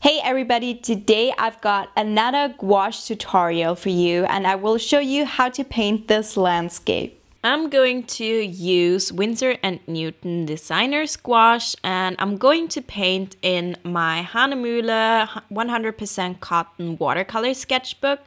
Hey everybody, today I've got another gouache tutorial for you and I will show you how to paint this landscape. I'm going to use Winsor & Newton Designer's gouache and I'm going to paint in my Hahnemühle 100% cotton watercolor sketchbook,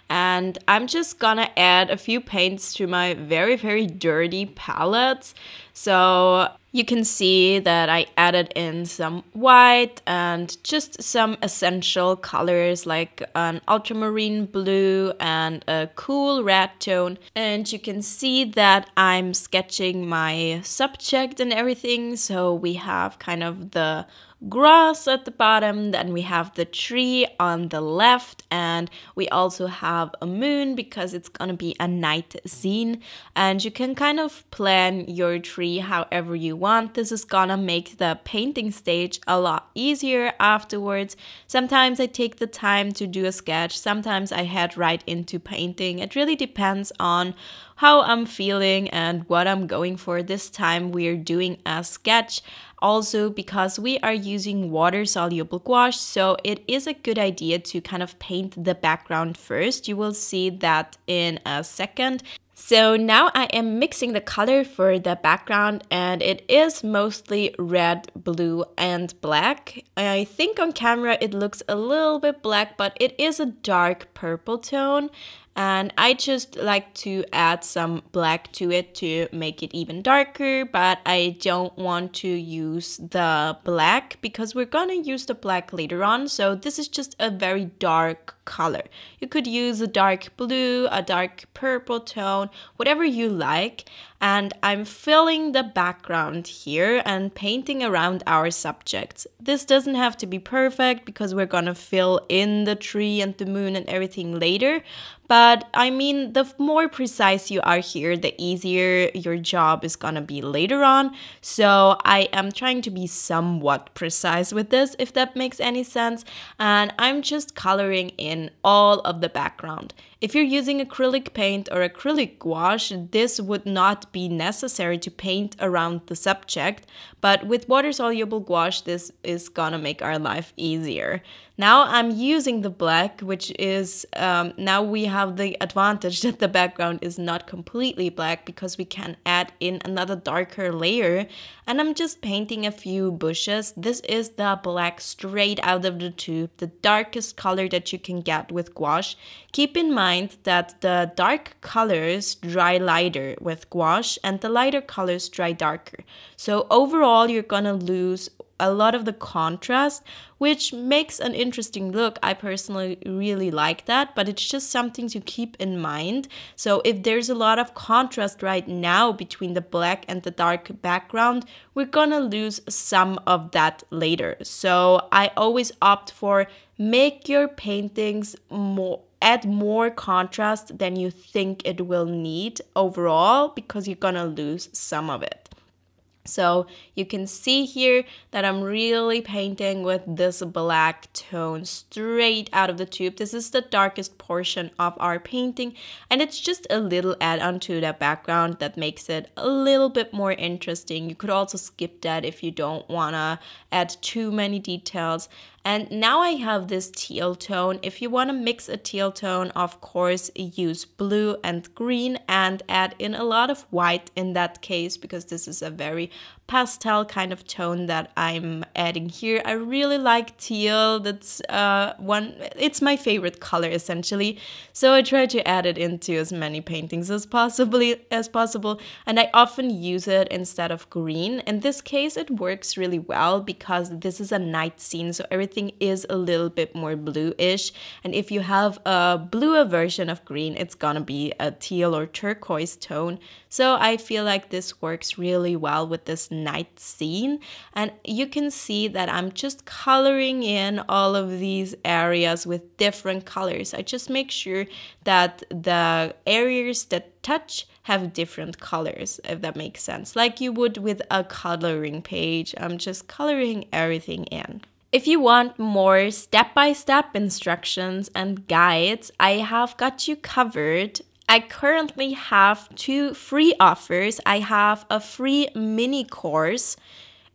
and I'm just gonna add a few paints to my very dirty palette. So you can see that I added in some white and just some essential colors like an ultramarine blue and a cool red tone. And you can see that I'm sketching my subject and everything. So we have kind of the grass at the bottom, then we have the tree on the left, and we also have a moon because it's gonna be a night scene. And you can kind of plan your tree however you want. This is gonna make the painting stage a lot easier afterwards. Sometimes I take the time to do a sketch, sometimes I head right into painting. It really depends on how I'm feeling and what I'm going for. This time we're doing a sketch, also because we are using water-soluble gouache, so it is a good idea to kind of paint the background first. You will see that in a second. So now I am mixing the color for the background, and it is mostly red, blue, and black. I think on camera it looks a little bit black, but it is a dark purple tone. And I just like to add some black to it to make it even darker, but I don't want to use the black because we're gonna use the black later on. So this is just a very dark color. You could use a dark blue, a dark purple tone, whatever you like. And I'm filling the background here and painting around our subjects. This doesn't have to be perfect because we're gonna fill in the tree and the moon and everything later. But I mean, the more precise you are here, the easier your job is gonna be later on. So I am trying to be somewhat precise with this, if that makes any sense. And I'm just coloring in all of the background. If you're using acrylic paint or acrylic gouache, this would not be necessary to paint around the subject, but with water-soluble gouache, this is gonna make our life easier. Now I'm using the black, which is, now we have the advantage that the background is not completely black because we can add in another darker layer, and I'm just painting a few bushes. This is the black straight out of the tube, the darkest color that you can get with gouache. Keep in mind that the dark colors dry lighter with gouache and the lighter colors dry darker. So overall, you're gonna lose a lot of the contrast, which makes an interesting look. I personally really like that, but it's just something to keep in mind. So if there's a lot of contrast right now between the black and the dark background, we're gonna lose some of that later. So I always opt for make your paintings add more contrast than you think it will need overall, because you're gonna lose some of it. So you can see here that I'm really painting with this black tone straight out of the tube. This is the darkest portion of our painting, and it's just a little add-on to the background that makes it a little bit more interesting. You could also skip that if you don't want to add too many details. And now I have this teal tone. If you want to mix a teal tone, of course, use blue and green and add in a lot of white in that case, because this is a very pastel kind of tone that I'm adding here. I really like teal. That's it's my favorite color essentially. So I try to add it into as many paintings as possible, and I often use it instead of green. In this case, it works really well because this is a night scene, so everything is a little bit more bluish. And if you have a bluer version of green, it's gonna be a teal or turquoise tone. So I feel like this works really well with this night scene. And you can see that I'm just coloring in all of these areas with different colors. I just make sure that the areas that touch have different colors, if that makes sense. Like you would with a coloring page. I'm just coloring everything in. If you want more step-by-step instructions and guides, I have got you covered. I currently have 2 free offers. I have a free mini course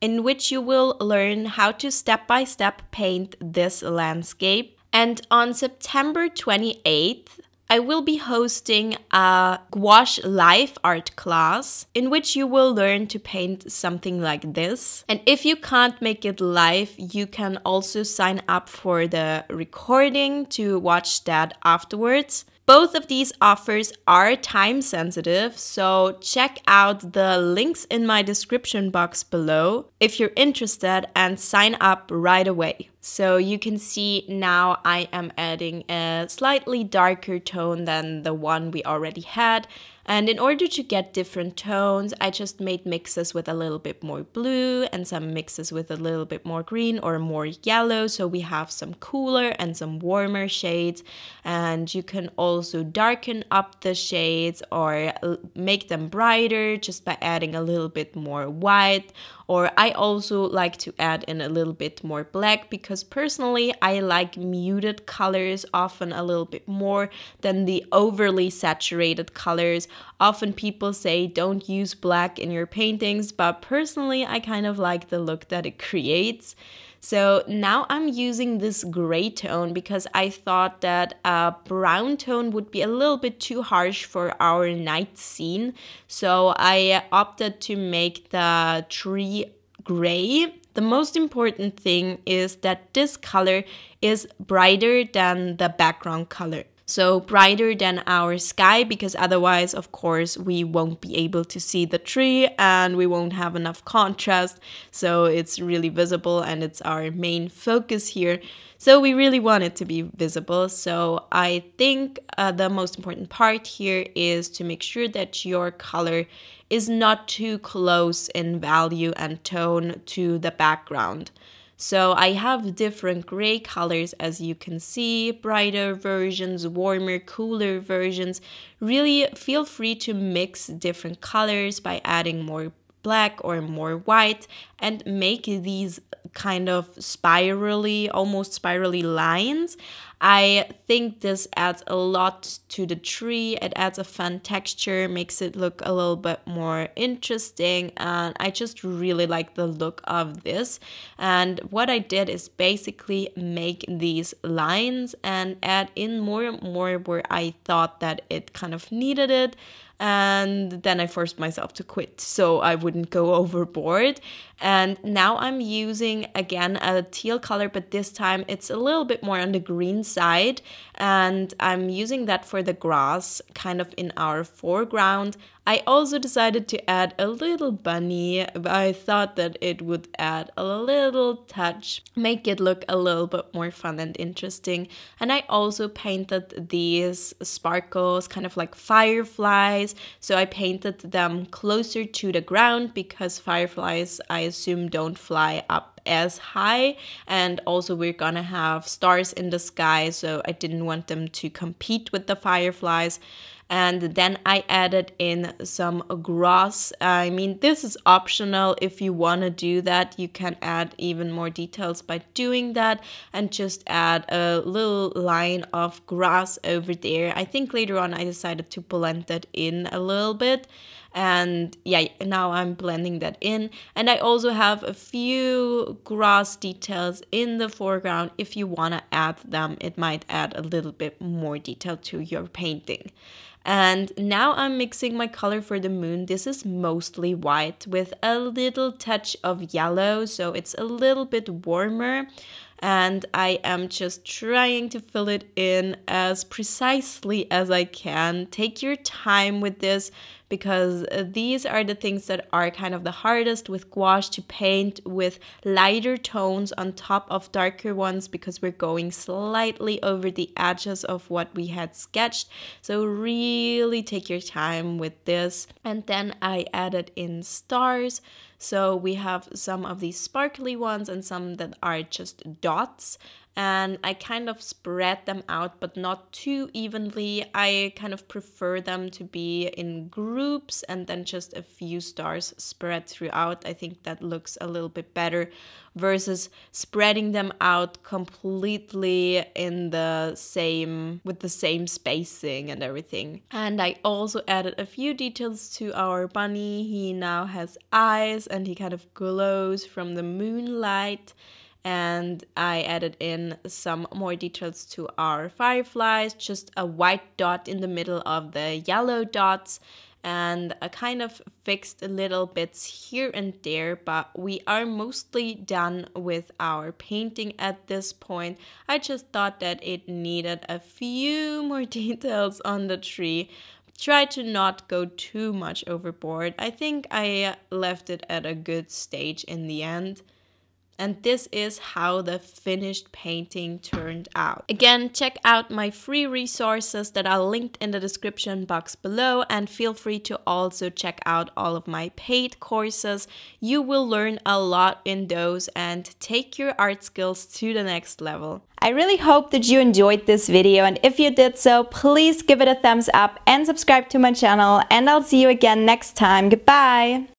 in which you will learn how to step-by-step paint this landscape. And on September 28th, I will be hosting a gouache live art class in which you will learn to paint something like this. And if you can't make it live, you can also sign up for the recording to watch that afterwards. Both of these offers are time sensitive, so check out the links in my description box below if you're interested and sign up right away. So you can see now I am adding a slightly darker tone than the one we already had. And in order to get different tones, I just made mixes with a little bit more blue and some mixes with a little bit more green or more yellow. So we have some cooler and some warmer shades. And you can also darken up the shades or make them brighter just by adding a little bit more white. Or I also like to add in a little bit more black because personally I like muted colors often a little bit more than the overly saturated colors. Often people say don't use black in your paintings, but personally I kind of like the look that it creates. So now I'm using this gray tone because I thought that a brown tone would be a little bit too harsh for our night scene. So I opted to make the tree gray. The most important thing is that this color is brighter than the background color. So brighter than our sky, because otherwise, of course, we won't be able to see the tree and we won't have enough contrast. So it's really visible and it's our main focus here. So we really want it to be visible. So I think the most important part here is to make sure that your color is not too close in value and tone to the background. So I have different gray colors, as you can see, brighter versions, warmer, cooler versions. Really feel free to mix different colors by adding more black or more white and make these kind of spirally, almost spirally lines. I think this adds a lot to the tree. It adds a fun texture, makes it look a little bit more interesting, and I just really like the look of this. And what I did is basically make these lines and add in more and more where I thought that it kind of needed it. And then I forced myself to quit so I wouldn't go overboard. And now I'm using again a teal color, but this time it's a little bit more on the green side, and I'm using that for the grass kind of in our foreground. I also decided to add a little bunny. I thought that it would add a little touch, make it look a little bit more fun and interesting. And I also painted these sparkles, kind of like fireflies. So I painted them closer to the ground because fireflies, I assume, don't fly up as high. And also we're gonna have stars in the sky, so I didn't want them to compete with the fireflies. And then I added in some grass. I mean, this is optional. If you want to do that, you can add even more details by doing that and just add a little line of grass over there. I think later on I decided to blend that in a little bit. And yeah, now I'm blending that in. And I also have a few grass details in the foreground. If you want to add them, it might add a little bit more detail to your painting. And now I'm mixing my color for the moon. This is mostly white with a little touch of yellow, so it's a little bit warmer. And I am just trying to fill it in as precisely as I can. Take your time with this because these are the things that are kind of the hardest with gouache to paint with lighter tones on top of darker ones because we're going slightly over the edges of what we had sketched. So really take your time with this. And then I added in stars. So we have some of these sparkly ones and some that are just dots. and I kind of spread them out, but not too evenly. I kind of prefer them to be in groups and then just a few stars spread throughout. I think that looks a little bit better versus spreading them out completely in the same, with the same spacing and everything. And I also added a few details to our bunny. He now has eyes and he kind of glows from the moonlight. And I added in some more details to our fireflies, just a white dot in the middle of the yellow dots, and I kind of fixed little bits here and there, but we are mostly done with our painting at this point. I just thought that it needed a few more details on the tree. Try to not go too much overboard. I think I left it at a good stage in the end. And this is how the finished painting turned out. Again, check out my free resources that are linked in the description box below, and feel free to also check out all of my paid courses. You will learn a lot in those and take your art skills to the next level. I really hope that you enjoyed this video, and if you did so, please give it a thumbs up and subscribe to my channel, and I'll see you again next time. Goodbye!